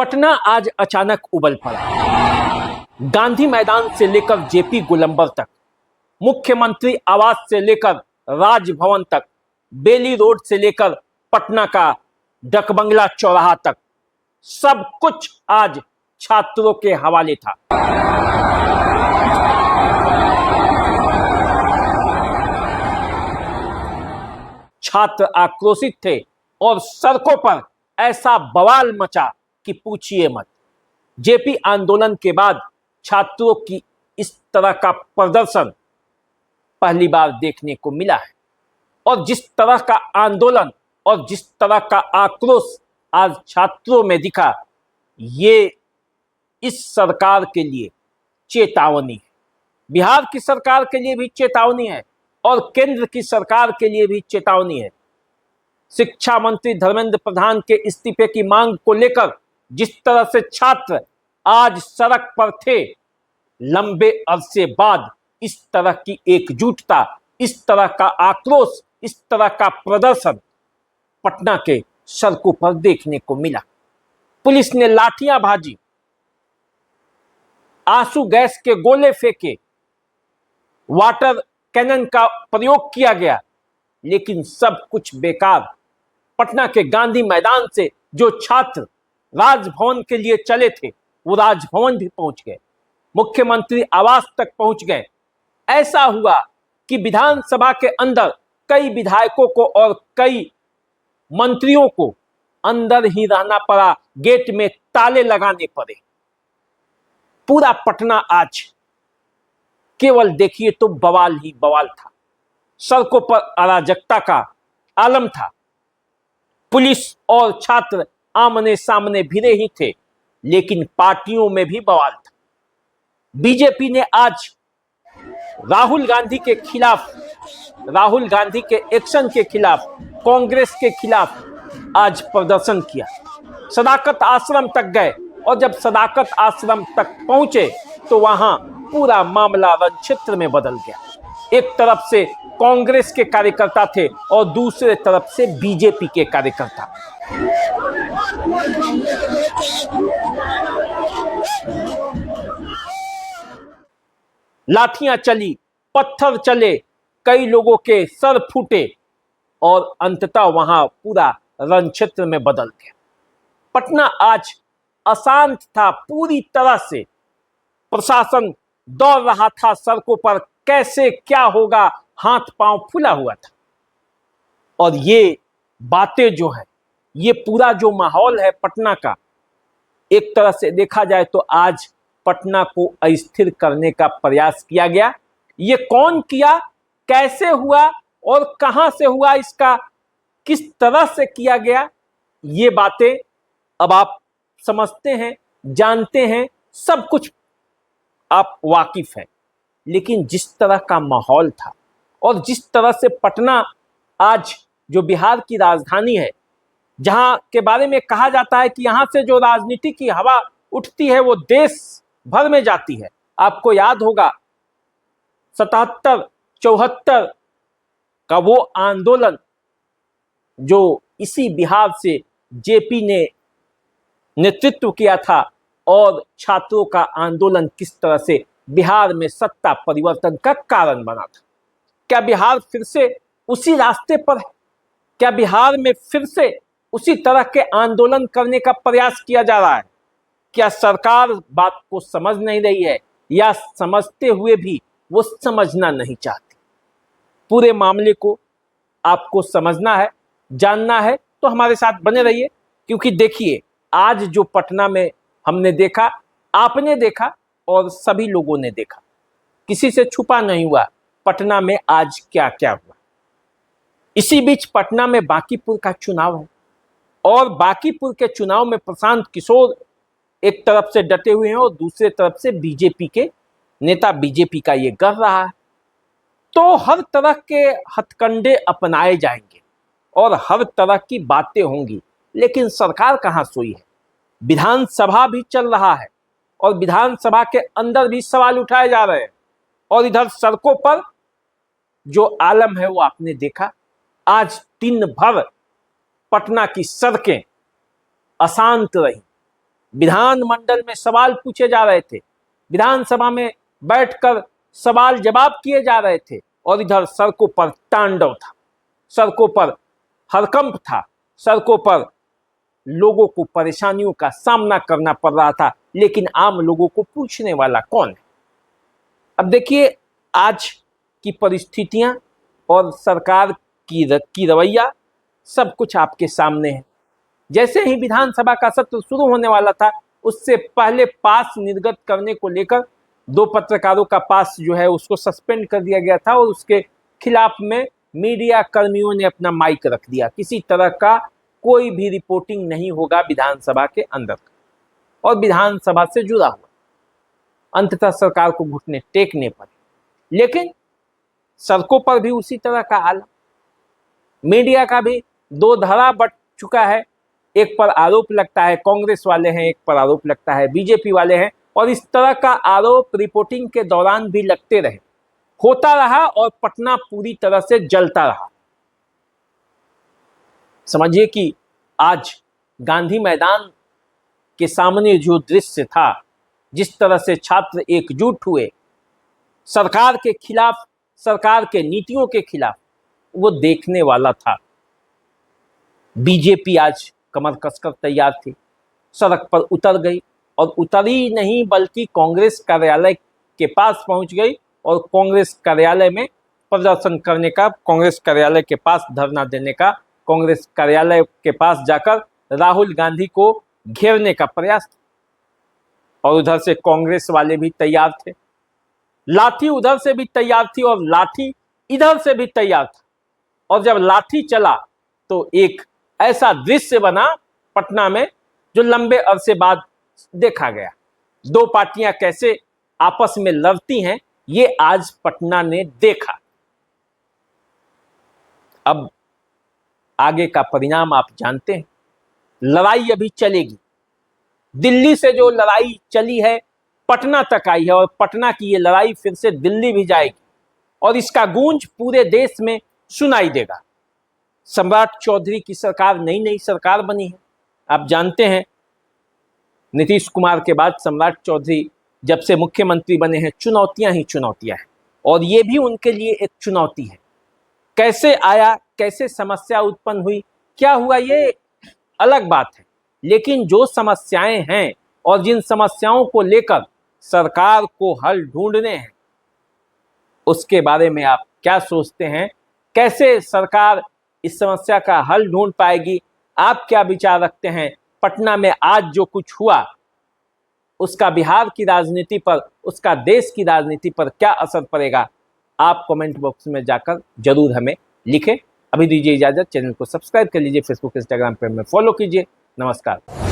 पटना आज अचानक उबल पड़ा। गांधी मैदान से लेकर जेपी गोलंबर तक, मुख्यमंत्री आवास से लेकर राजभवन तक, बेली रोड से लेकर पटना का डकबंगला चौराहा तक, सब कुछ आज छात्रों के हवाले था। छात्र आक्रोशित थे और सड़कों पर ऐसा बवाल मचा कि पूछिए मत। जेपी आंदोलन के बाद छात्रों की इस तरह का प्रदर्शन पहली बार देखने को मिला है और जिस तरह का आंदोलन और जिस तरह का आक्रोश आज छात्रों में दिखा, ये इस सरकार के लिए चेतावनी है। बिहार की सरकार के लिए भी चेतावनी है और केंद्र की सरकार के लिए भी चेतावनी है। शिक्षा मंत्री धर्मेंद्र प्रधान के इस्तीफे की मांग को लेकर जिस तरह से छात्र आज सड़क पर थे, लंबे अरसे बाद इस तरह की एकजुटता, इस तरह का आक्रोश, इस तरह का प्रदर्शन पटना के सड़कों पर देखने को मिला। पुलिस ने लाठियां भाजी, आंसू गैस के गोले फेंके, वाटर कैनन का प्रयोग किया गया, लेकिन सब कुछ बेकार। पटना के गांधी मैदान से जो छात्र राजभवन के लिए चले थे, वो राजभवन भी पहुंच गए, मुख्यमंत्री आवास तक पहुंच गए। ऐसा हुआ कि विधानसभा के अंदर कई विधायकों को और कई मंत्रियों को अंदर ही रहना पड़ा, गेट में ताले लगाने पड़े। पूरा पटना आज केवल देखिए तो बवाल ही बवाल था। सड़कों पर अराजकता का आलम था। पुलिस और छात्र आमने सामने भिड़े ही थे, लेकिन पार्टियों में भी बवाल था। बीजेपी ने आज राहुल गांधी के खिलाफ, राहुल गांधी के एक्शन के खिलाफ, कांग्रेस के खिलाफ आज प्रदर्शन किया। सदाकत आश्रम तक गए और जब सदाकत आश्रम तक पहुंचे तो वहां पूरा मामला रणक्षेत्र में बदल गया। एक तरफ से कांग्रेस के कार्यकर्ता थे और दूसरे तरफ से बीजेपी के कार्यकर्ता। लाठियां चली, पत्थर चले, कई लोगों के सर फूटे और अंततः वहां पूरा रणक्षेत्र में बदल गया। पटना आज अशांत था पूरी तरह से। प्रशासन दौड़ रहा था सड़कों पर, कैसे क्या होगा, हाथ पांव फूला हुआ था। और ये बातें जो है, ये पूरा जो माहौल है पटना का, एक तरह से देखा जाए तो आज पटना को अस्थिर करने का प्रयास किया गया। ये कौन किया, कैसे हुआ और कहां से हुआ, इसका किस तरह से किया गया, ये बातें अब आप समझते हैं, जानते हैं, सब कुछ आप वाकिफ हैं। लेकिन जिस तरह का माहौल था और जिस तरह से पटना आज जो बिहार की राजधानी है, जहां के बारे में कहा जाता है कि यहां से जो राजनीति की हवा उठती है वो देश भर में जाती है। आपको याद होगा 77-74 का वो आंदोलन जो इसी बिहार से जेपी ने नेतृत्व किया था और छात्रों का आंदोलन किस तरह से बिहार में सत्ता परिवर्तन का कारण बना था। क्या बिहार फिर से उसी रास्ते पर है? क्या बिहार में फिर से उसी तरह के आंदोलन करने का प्रयास किया जा रहा है? क्या सरकार बात को समझ नहीं रही है या समझते हुए भी वो समझना नहीं चाहती? पूरे मामले को आपको समझना है, जानना है तो हमारे साथ बने रहिए, क्योंकि देखिए आज जो पटना में हमने देखा, आपने देखा और सभी लोगों ने देखा, किसी से छुपा नहीं हुआ पटना में आज क्या क्या हुआ। इसी बीच पटना में बांकीपुर का चुनाव है और बांकीपुर के चुनाव में प्रशांत किशोर एक तरफ से डटे हुए हैं और दूसरे तरफ से बीजेपी के नेता बीजेपी का ये कर रहा है। तो हर तरह के हथकंडे अपनाए जाएंगे और हर तरह की बातें होंगी, लेकिन सरकार कहां सोई है। विधानसभा भी चल रहा है और विधानसभा के अंदर भी सवाल उठाए जा रहे हैं और इधर सड़कों पर जो आलम है वो आपने देखा। आज दिन भर पटना की सड़कें अशांत रही, विधानमंडल में सवाल पूछे जा रहे थे, विधानसभा में बैठकर सवाल जवाब किए जा रहे थे, और इधर सड़कों पर तांडव था, सड़कों पर हड़कंप था, सड़कों पर लोगों को परेशानियों का सामना करना पड़ रहा था, लेकिन आम लोगों को पूछने वाला कौन है। अब देखिए, आज की परिस्थितियां और सरकार की रवैया सब कुछ आपके सामने है। जैसे ही विधानसभा का सत्र शुरू होने वाला था, उससे पहले पास निर्गत करने को लेकर 2 पत्रकारों का पास जो है उसको सस्पेंड कर दिया गया था, और उसके खिलाफ में मीडिया कर्मियों ने अपना माइक रख दिया। किसी तरह का कोई भी रिपोर्टिंग नहीं होगा विधानसभा के अंदर, और विधानसभा से जुड़ा हुआ। अंततः सरकार को घुटने टेकने पड़े। लेकिन सड़कों पर भी उसी तरह का हाल, मीडिया का भी 2 धारा बट चुका है। एक पर आरोप लगता है कांग्रेस वाले हैं, एक पर आरोप लगता है बीजेपी वाले हैं, और इस तरह का आरोप रिपोर्टिंग के दौरान भी लगते रहे, होता रहा, और पटना पूरी तरह से जलता रहा। समझिए कि आज गांधी मैदान के सामने जो दृश्य था, जिस तरह से छात्र एकजुट हुए सरकार के खिलाफ, सरकार के नीतियों के खिलाफ, वो देखने वाला था। बीजेपी आज कमर कसकर तैयार थी, सड़क पर उतर गई, और उतरी नहीं बल्कि कांग्रेस कार्यालय के पास पहुंच गई, और कांग्रेस कार्यालय में प्रदर्शन करने का, कांग्रेस कार्यालय के पास धरना देने का, कांग्रेस कार्यालय के पास जाकर राहुल गांधी को घेरने का प्रयास। और उधर से कांग्रेस वाले भी तैयार थे, लाठी उधर से भी तैयार थी और लाठी इधर से भी तैयार था। और जब लाठी चला तो एक ऐसा दृश्य बना पटना में जो लंबे अरसे बाद देखा गया। 2 पार्टियां कैसे आपस में लड़ती हैं, ये आज पटना ने देखा। अब आगे का परिणाम आप जानते हैं। लड़ाई अभी चलेगी। दिल्ली से जो लड़ाई चली है पटना तक आई है, और पटना की ये लड़ाई फिर से दिल्ली भी जाएगी, और इसका गूंज पूरे देश में सुनाई देगा। सम्राट चौधरी की सरकार नई सरकार बनी है। आप जानते हैं, नीतीश कुमार के बाद सम्राट चौधरी जब से मुख्यमंत्री बने हैं, चुनौतियां ही चुनौतियां हैं, और ये भी उनके लिए एक चुनौती है। कैसे आया, कैसे समस्या उत्पन्न हुई, क्या हुआ, ये अलग बात है, लेकिन जो समस्याएं हैं और जिन समस्याओं को लेकर सरकार को हल ढूंढने हैं, उसके बारे में आप क्या सोचते हैं? कैसे सरकार इस समस्या का हल ढूंढ पाएगी? आप क्या विचार रखते हैं? पटना में आज जो कुछ हुआ, उसका बिहार की राजनीति पर, उसका देश की राजनीति पर क्या असर पड़ेगा? आप कमेंट बॉक्स में जाकर जरूर हमें लिखें। अभी दीजिए इजाजत, चैनल को सब्सक्राइब कर लीजिए, फेसबुक इंस्टाग्राम पर हमें फॉलो कीजिए। नमस्कार।